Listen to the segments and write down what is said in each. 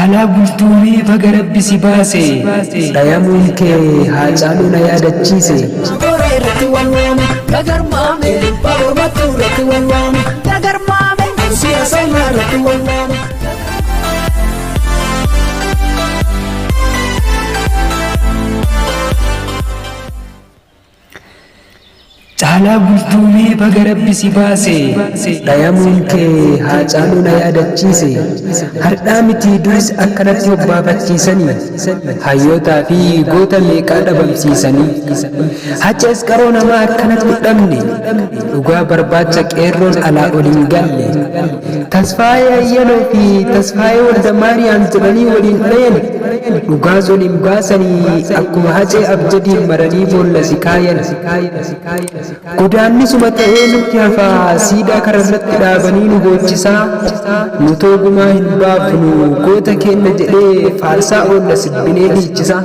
Caalaa bultuumee baga Rabbi si baase dhayamuun kee haa caalu na yaadachiise. Caalaa bultuumee baga Rabbi si baase dhayamuun kee haa caalu na yaadachiise. Hardhaa miti duris akkanatti hobbaafachiisanii hayyootaa fi goota meeqaa dhabamsiisanii. Hachees qaroo namaa akkanatti hudhamne dhugaa barbaacha qeerroon alaa oliin galle. Tasfaayee Ayyanoo fi Tasfaayee Walda Maariyaam jedhanii waliin dhayan dhugaas waliin baasanii akkuma hacee abjadiin maranii boolla si kaayan. Godaannisuma ta'ee nutti hafaa siidaa kararratti dhaabanii nu boochisaa. Nu toogumaa hin baafnu goota keenya jedhee faarsaa oolla sibbinee dhiichisaa.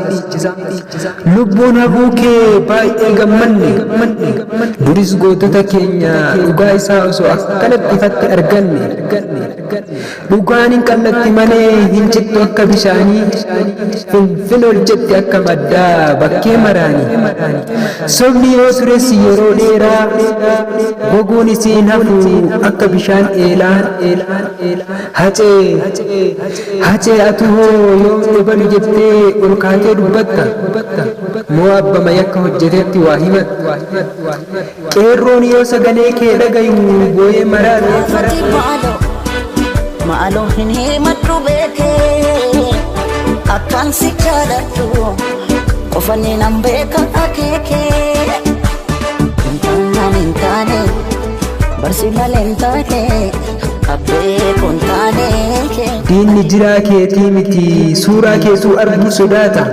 Lubbuun habuu kee baay'ee gammanne duris gootota keenya dhugaa isaa osoo akkanatti ifatti arganne. Dhugaan hin qallatti malee hin cittu akka bishaanii finfin ol jetti akka maddaa bakkee maraanii. Sobni yoo tures yeroo dheeraa goguun isiin hafu akka bishaan eelaa. Hacee atu hoo yoo ebalu jettee ol kaatee dubbatta moo abbama yakka hojjetetti waa himatta. Qeerroon yoo sagalee kee dhagayu boo'ee maraadha. Maaloo hin himadhu beekee akkaan si jaaladhu qofanni nan beeka akeekee. Hin taane barsi malee hin taane abbee kun taane. Diinni jiraa keetii miti suuraa keessuu arguu sodaata.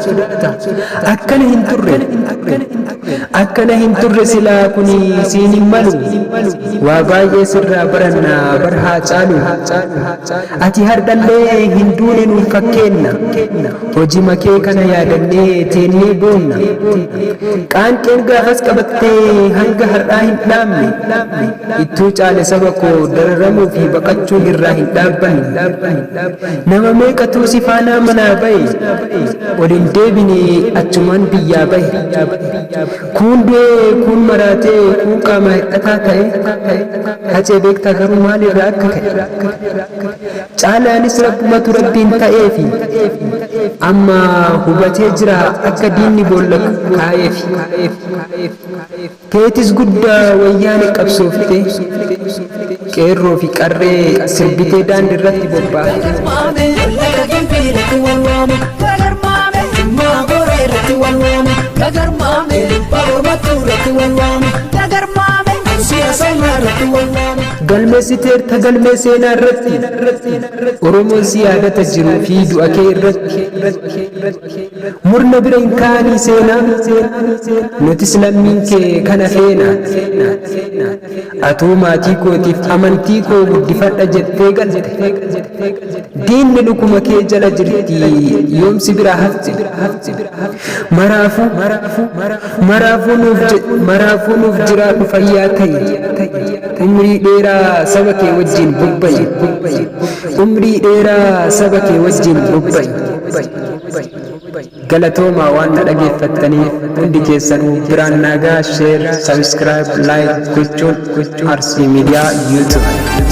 Akkana hin turre silaa kuni siin hin malu. Waa baay'ee sirraa baranna bar haa caalu. Ati hardhallee hin duune nuuf fakkeenna. Hojii makee kana yaadannee teennee boonna. Qaanqeen gaafas qabattee hanga har'aa hin dhaabne. Ittuu caale saba koo dararamuu fi baqachuun irraa hin dhaabbanne. Nama meeqatu si faanaa manaa bahe ol hin deebine achumaan biyyaa bahe. Kun du'ee kun maraatee kun qaama hidhataa ta'e. Hacee beektaa garuu maalirraa akka ka'e. Caalaanis rabbumatu rabbiin ta'eefi amma hubatee jira akka diinni boolla kaa'eefi. Keetis guddaa wayyaane qabsoofte qeerroo fi qarree sirbitee daandii irratti bobba'e. Galmeessiteerta galmee seenaa irratti Oromoon si yaadata jiruu fi du'a kee irratti murna bira hin kaanii seenaa nutis lammiin kee kana feena. Atuu maatii kootiif amantii koo guddifadha jettee galte diinni dhukuma kee jala jirti yoomsi bira hafte. Maraafuu nuuf jiraadhu fayyaa ta'e umrii dheeraa saba kee wajjin bubba'i. Umrii dheeraa saba kee wajjin bubba'i. Galatoomaa waan na dhageeffattaniif hundi keessanuu biraan nagaa sheer sabiskiraayib laayik gochuun Arsii Miidiyaa YouTube.